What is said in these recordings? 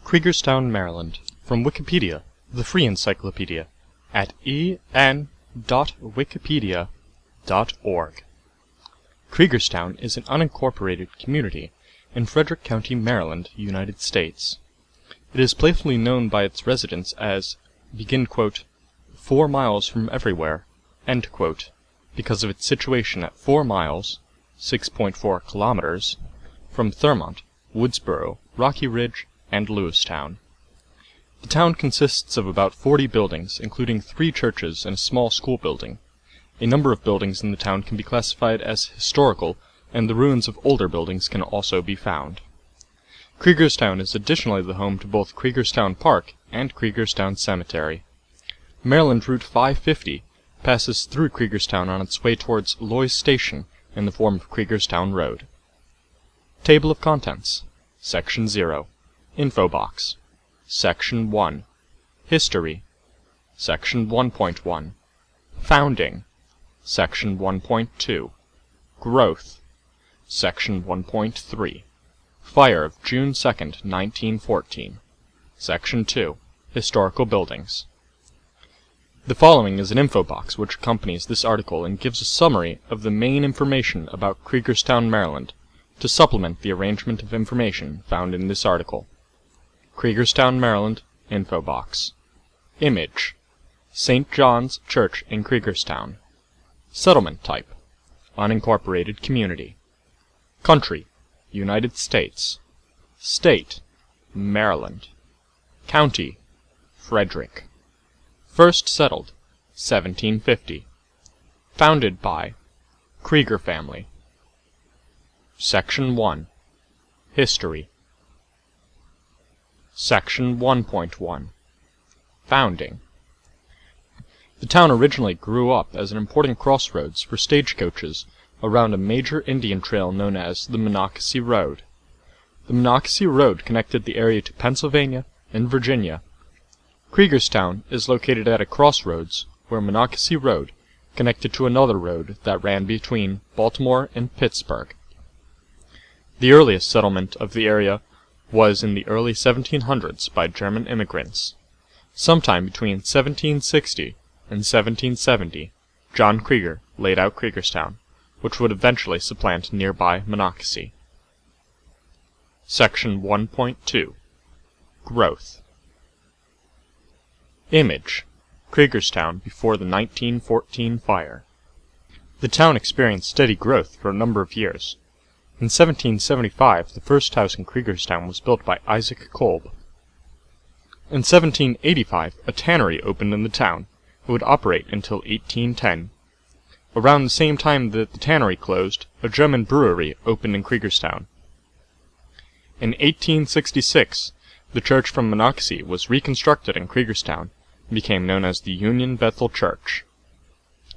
Creagerstown, Maryland, from Wikipedia, the free encyclopedia, at en.wikipedia.org. Creagerstown is an unincorporated community in Frederick County, Maryland, United States. It is playfully known by its residents as, 4 miles from everywhere, because of its situation at 4 miles, 6.4 kilometers, from Thurmont, Woodsboro, Rocky Ridge, and Lewistown. The town consists of about 40 buildings, including 3 churches and a small school building. A number of buildings in the town can be classified as historical, and the ruins of older buildings can also be found. Creagerstown is additionally the home to both Creagerstown Park and Creagerstown Cemetery. Maryland Route 550 passes through Creagerstown on its way towards Loy's Station in the form of Creagerstown Road. Table of Contents. Section 0. Info Box. Section 1. History. Section 1.1. Founding. Section 1.2. Growth. Section 1.3. Fire of June 2nd, 1914. Section 2. Historical Buildings. The following is an info box which accompanies this article and gives a summary of the main information about Creagerstown, Maryland, to supplement the arrangement of information found in this article. Creagerstown, Maryland, info box. Image: St. John's Church in Creagerstown. Settlement type: unincorporated community. Country: United States. State: Maryland. County: Frederick. First settled: 1750. Founded by Creager family. Section 1. History. Section 1.1. Founding. The town originally grew up as an important crossroads for stagecoaches around a major Indian trail known as the Monocacy Road. The Monocacy Road connected the area to Pennsylvania and Virginia. Creagerstown is located at a crossroads where Monocacy Road connected to another road that ran between Baltimore and Pittsburgh. The earliest settlement of the area was in the early 1700s by German immigrants. Sometime between 1760 and 1770, John Creager laid out Creagerstown, which would eventually supplant nearby Monocacy. Section 1.2. Growth. Image: Creagerstown before the 1914 fire. The town experienced steady growth for a number of years. In 1775, the first house in Creagerstown was built by Isaac Kolb. In 1785, a tannery opened in the town. It would operate until 1810. Around the same time that the tannery closed, a German brewery opened in Creagerstown. In 1866, the church from Monocacy was reconstructed in Creagerstown and became known as the Union Bethel Church.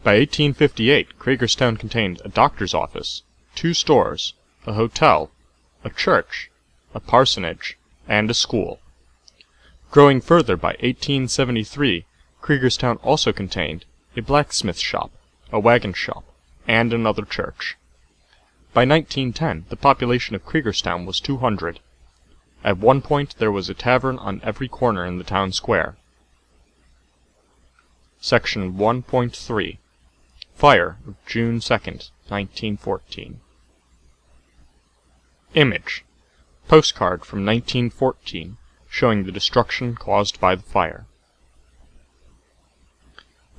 By 1858, Creagerstown contained a doctor's office, 2 stores, a hotel, a church, a parsonage, and a school. Growing further by 1873, Creagerstown also contained a blacksmith shop, a wagon shop, and another church. By 1910, the population of Creagerstown was 200. At one point, there was a tavern on every corner in the town square. Section 1.3. Fire of June 2nd, 1914. Image: Postcard from 1914 showing the destruction caused by the fire.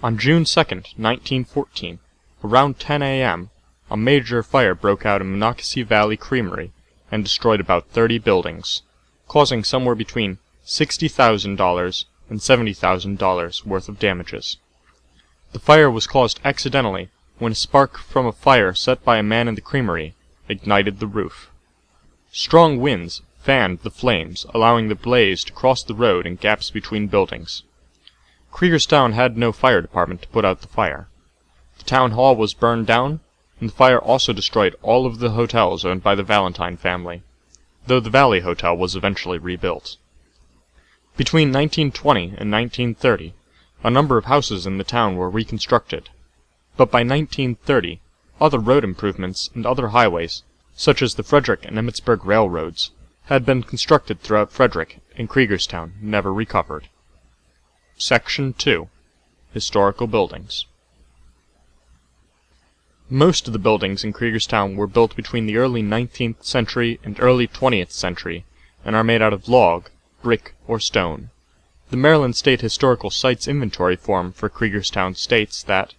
On June 2nd, 1914, around 10 a.m., a major fire broke out in Monocacy Valley Creamery and destroyed about 30 buildings, causing somewhere between $60,000 and $70,000 worth of damages. The fire was caused accidentally when a spark from a fire set by a man in the creamery ignited the roof. Strong winds fanned the flames, allowing the blaze to cross the road in gaps between buildings. Creagerstown had no fire department to put out the fire. The town hall was burned down, and the fire also destroyed all of the hotels owned by the Valentine family, though the Valley Hotel was eventually rebuilt. Between 1920 and 1930, a number of houses in the town were reconstructed, but by 1930, other road improvements and other highways, such as the Frederick and Emmitsburg railroads, had been constructed throughout Frederick, and Creagerstown never recovered. Section 2. Historical Buildings. Most of the buildings in Creagerstown were built between the early 19th century and early 20th century, and are made out of log, brick, or stone. The Maryland State Historical Sites Inventory form for Creagerstown states that,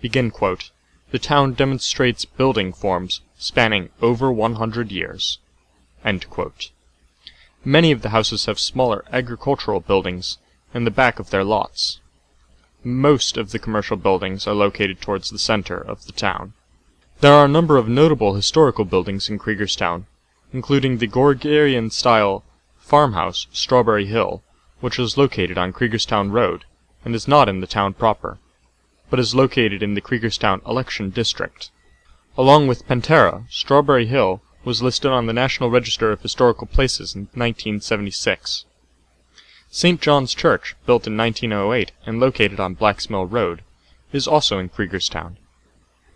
begin quote, "The town demonstrates building forms spanning over 100 years." End quote. Many of the houses have smaller agricultural buildings in the back of their lots. Most of the commercial buildings are located towards the center of the town. There are a number of notable historical buildings in Creagerstown, including the Acroterion-style farmhouse Strawberry Hill, which is located on Creagerstown Road, and is not in the town proper, but is located in the Creagerstown election district. Along with Pantera, Strawberry Hill was listed on the National Register of Historical Places in 1976. St. John's Church, built in 1908 and located on Blacksmill Road, is also in Creagerstown.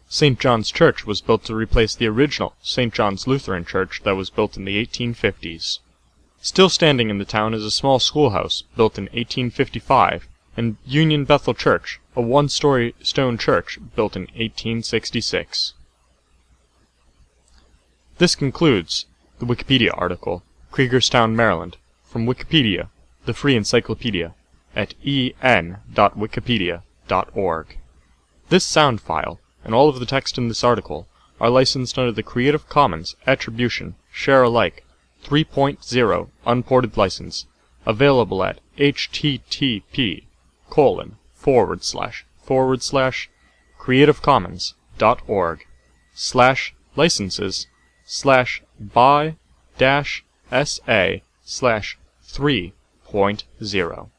St. John's Church was built to replace the original St. John's Lutheran Church that was built in the 1850s. Still standing in the town is a small schoolhouse built in 1855, and Union Bethel Church, a one-story stone church built in 1866. This concludes the Wikipedia article, Creagerstown, Maryland, from Wikipedia, the free encyclopedia, at en.wikipedia.org. This sound file, and all of the text in this article, are licensed under the Creative Commons Attribution, Share Alike, 3.0 unported license, available at http://creativecommons.org/licenses/by-sa/3.0.